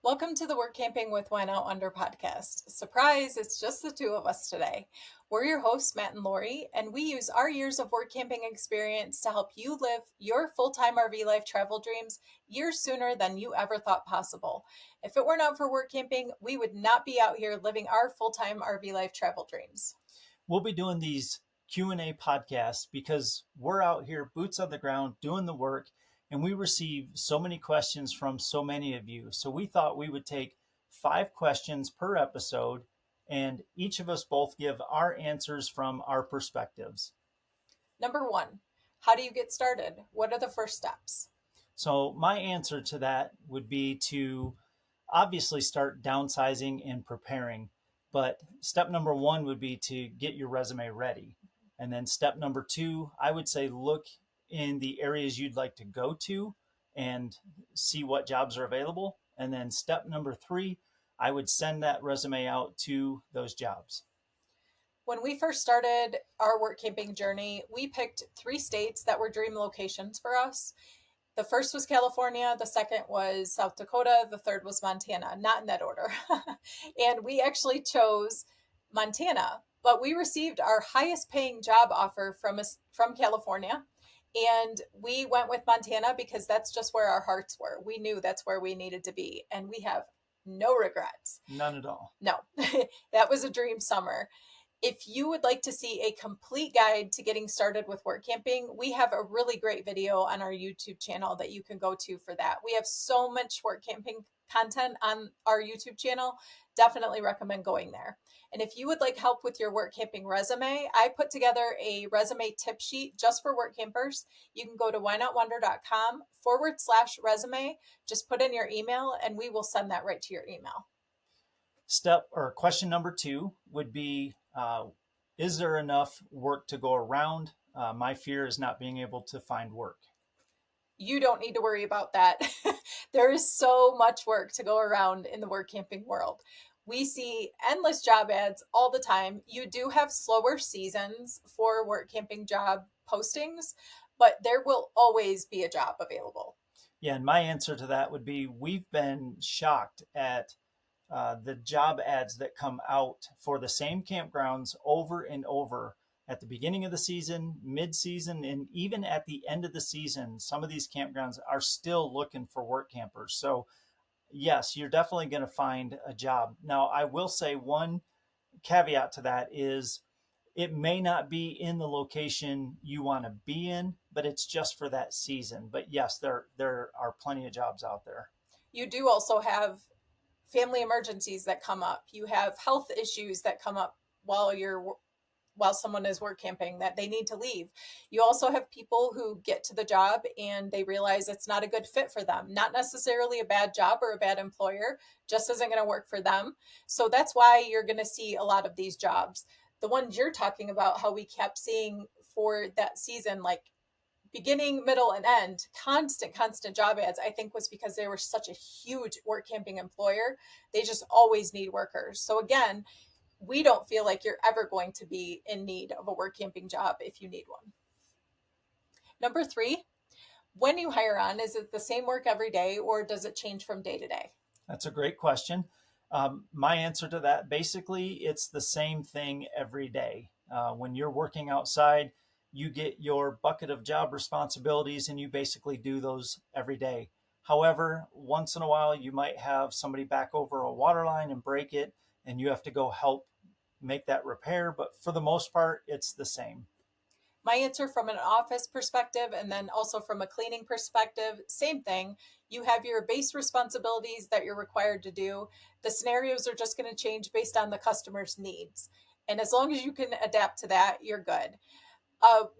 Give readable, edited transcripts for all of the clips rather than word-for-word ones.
Welcome to the Work Camping with Wine Out Under podcast. Surprise, it's just the two of us today. We're your hosts, Matt and Laurie, and we use our years of work camping experience to help you live your full-time RV life travel dreams years sooner than you ever thought possible. If it were not for work camping, we would not be out here living our full-time RV life travel dreams. We'll be doing these Q&A podcasts because we're out here boots on the ground doing the work, and we receive so many questions from so many of you. So we thought we would take 5 questions per episode, and each of us both give our answers from our perspectives. Number 1, how do you get started? What are the first steps? So my answer to that would be to obviously start downsizing and preparing. But step number 1 would be to get your resume ready. And then step number 2, I would say look in the areas you'd like to go to and see what jobs are available. And then step number 3, I would send that resume out to those jobs. When we first started our work camping journey, we picked 3 states that were dream locations for us. The first was California, the second was South Dakota, the third was Montana, not in that order. And we actually chose Montana, but we received our highest paying job offer from California. And we went with Montana because that's just where our hearts were. We knew that's where we needed to be, and we have no regrets. None at all. No, that was a dream summer. If you would like to see a complete guide to getting started with work camping, we have a really great video on our YouTube channel that you can go to for that. We have so much work camping content on our YouTube channel. Definitely recommend going there. And if you would like help with your work camping resume, I put together a resume tip sheet just for work campers. You can go to wineoutwonder.com/resume. Just put in your email and we will send that right to your email. Question number 2 would be, is there enough work to go around? My fear is not being able to find work. You don't need to worry about that. There is so much work to go around in the work camping world. We see endless job ads all the time. You do have slower seasons for work camping job postings, but there will always be a job available. Yeah, and my answer to that would be we've been shocked at the job ads that come out for the same campgrounds over and over at the beginning of the season, mid-season, and even at the end of the season. Some of these campgrounds are still looking for work campers. So yes, you're definitely going to find a job. Now, I will say one caveat to that is it may not be in the location you want to be in, but it's just for that season. But yes, there are plenty of jobs out there. You do also have family emergencies that come up. You have health issues that come up while someone is work camping that they need to leave. You also have people who get to the job and they realize it's not a good fit for them. Not necessarily a bad job or a bad employer, just isn't going to work for them. So that's why you're going to see a lot of these jobs. The ones you're talking about, how we kept seeing for that season, like beginning, middle, and end, constant job ads, I think was because they were such a huge work camping employer. They just always need workers. So again, we don't feel like you're ever going to be in need of a work camping job if you need one. Number 3, when you hire on, is it the same work every day or does it change from day to day? That's a great question. My answer to that, basically, it's the same thing every day. When you're working outside, you get your bucket of job responsibilities and you basically do those every day. However, once in a while, you might have somebody back over a water line and break it, and you have to go help make that repair. But for the most part, it's the same. My answer from an office perspective and then also from a cleaning perspective, same thing. You have your base responsibilities that you're required to do. The scenarios are just going to change based on the customer's needs. And as long as you can adapt to that, you're good.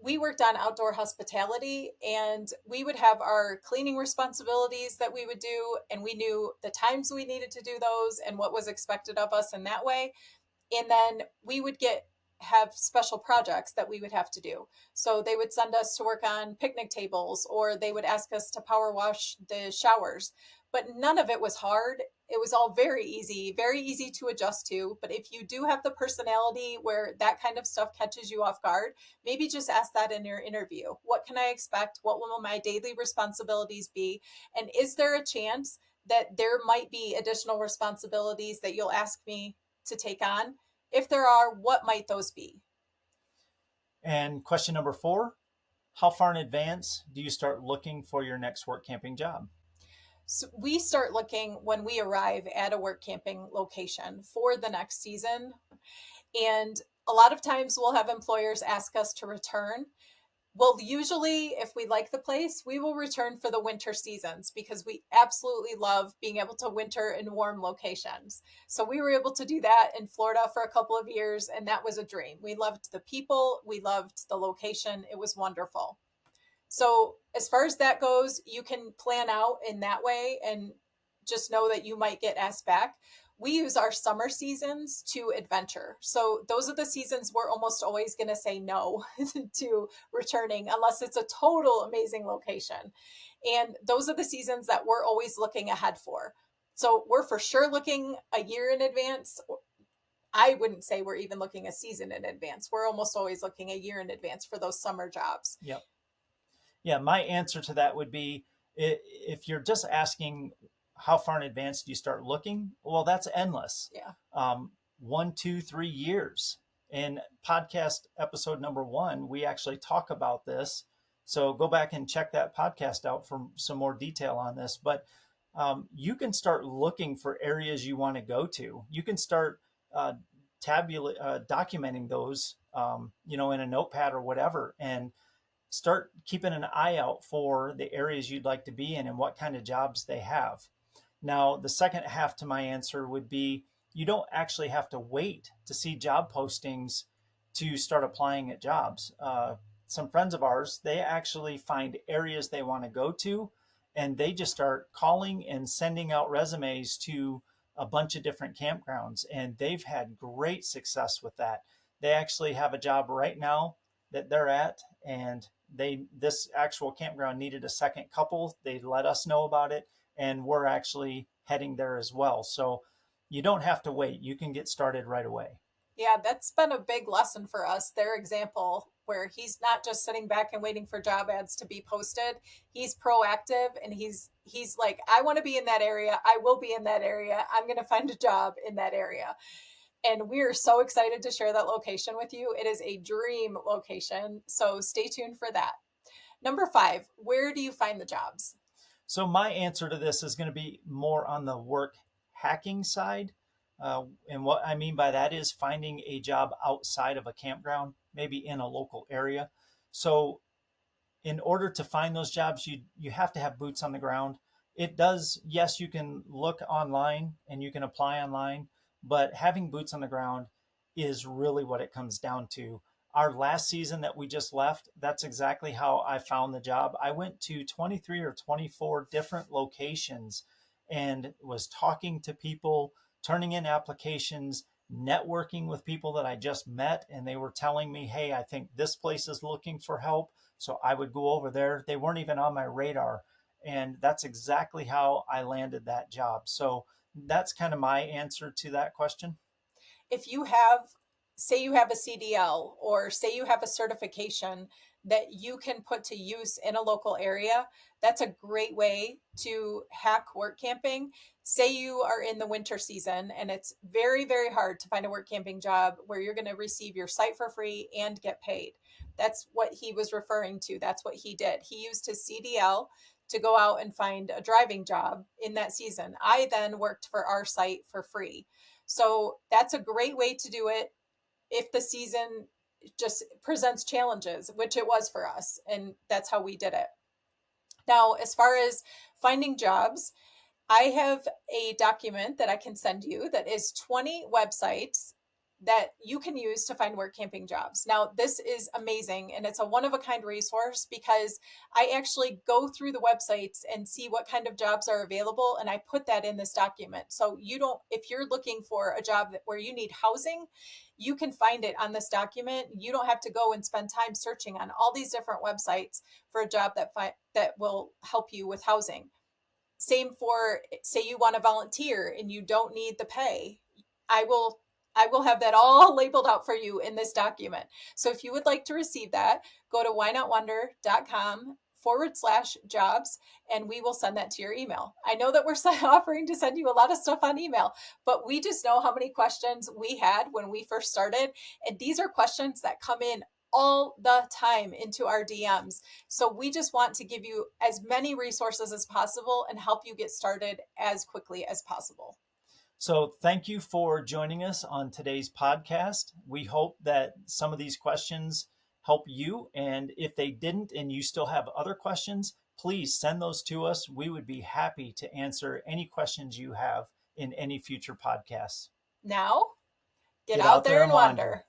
We worked on outdoor hospitality and we would have our cleaning responsibilities that we would do. And we knew the times we needed to do those and what was expected of us in that way. And then we would have special projects that we would have to do. So they would send us to work on picnic tables or they would ask us to power wash the showers. But none of it was hard. It was all very easy to adjust to. But if you do have the personality where that kind of stuff catches you off guard, maybe just ask that in your interview. What can I expect? What will my daily responsibilities be? And is there a chance that there might be additional responsibilities that you'll ask me to take on. If there are, what might those be? And question number 4, how far in advance do you start looking for your next work camping job? So we start looking when we arrive at a work camping location for the next season. And a lot of times we'll have employers ask us to return. Well, usually, if we like the place, we will return for the winter seasons because we absolutely love being able to winter in warm locations. So, we were able to do that in Florida for a couple of years, and that was a dream. We loved the people, we loved the location. It was wonderful. So, as far as that goes, you can plan out in that way and just know that you might get asked back. We use our summer seasons to adventure. So, those are the seasons we're almost always going to say no to returning unless it's a total amazing location. And those are the seasons that we're always looking ahead for. So, we're for sure looking a year in advance. I wouldn't say we're even looking a season in advance. We're almost always looking a year in advance for those summer jobs. Yep. Yeah, my answer to that would be, if you're just asking how far in advance do you start looking, well, that's endless. Yeah. 1, 2, 3 years. In podcast episode number 1, we actually talk about this. So go back and check that podcast out for some more detail on this. But you can start looking for areas you want to go to. You can start documenting those, in a notepad or whatever, and start keeping an eye out for the areas you'd like to be in and what kind of jobs they have. Now, the second half to my answer would be, you don't actually have to wait to see job postings to start applying at jobs. Some friends of ours, they actually find areas they want to go to, and they just start calling and sending out resumes to a bunch of different campgrounds, and they've had great success with that. They actually have a job right now that they're at, and this actual campground needed a second couple. They let us know about it, and we're actually heading there as well. So you don't have to wait. You can get started right away. Yeah, that's been a big lesson for us. Their example, where he's not just sitting back and waiting for job ads to be posted. He's proactive, and he's like, I want to be in that area. I will be in that area. I'm going to find a job in that area. And we're so excited to share that location with you. It is a dream location. So stay tuned for that. Number 5, where do you find the jobs? So my answer to this is going to be more on the work hacking side. And what I mean by that is finding a job outside of a campground, maybe in a local area. So in order to find those jobs, you have to have boots on the ground. It does, yes, you can look online and you can apply online, but having boots on the ground is really what it comes down to. Our last season that we just left, that's exactly how I found the job. I went to 23 or 24 different locations and was talking to people, turning in applications, networking with people that I just met, and they were telling me, hey, I think this place is looking for help. So I would go over there. They weren't even on my radar. And that's exactly how I landed that job. So that's kind of my answer to that question. If you have, say you have a CDL, or say you have a certification that you can put to use in a local area, that's a great way to hack work camping. Say you are in the winter season and it's very, very hard to find a work camping job where you're going to receive your site for free and get paid. That's what he was referring to. That's what he did. He used his CDL to go out and find a driving job in that season. I then worked for our site for free. So that's a great way to do it if the season just presents challenges, which it was for us. And that's how we did it. Now, as far as finding jobs, I have a document that I can send you that is 20 websites that you can use to find work camping jobs. Now, this is amazing, and it's a one of a kind resource because I actually go through the websites and see what kind of jobs are available, and I put that in this document. So you don't, if you're looking for a job where you need housing, you can find it on this document. You don't have to go and spend time searching on all these different websites for a job that will help you with housing. Same for, say you want to volunteer and you don't need the pay. I will have that all labeled out for you in this document. So if you would like to receive that, go to whynotwonder.com q&as.com/jobs, and we will send that to your email. I know that we're offering to send you a lot of stuff on email, but we just know how many questions we had when we first started. And these are questions that come in all the time into our DMs. So we just want to give you as many resources as possible and help you get started as quickly as possible. So thank you for joining us on today's podcast. We hope that some of these questions help you. And if they didn't and you still have other questions, please send those to us. We would be happy to answer any questions you have in any future podcasts. Now, get Get out out there there and and wander. wander.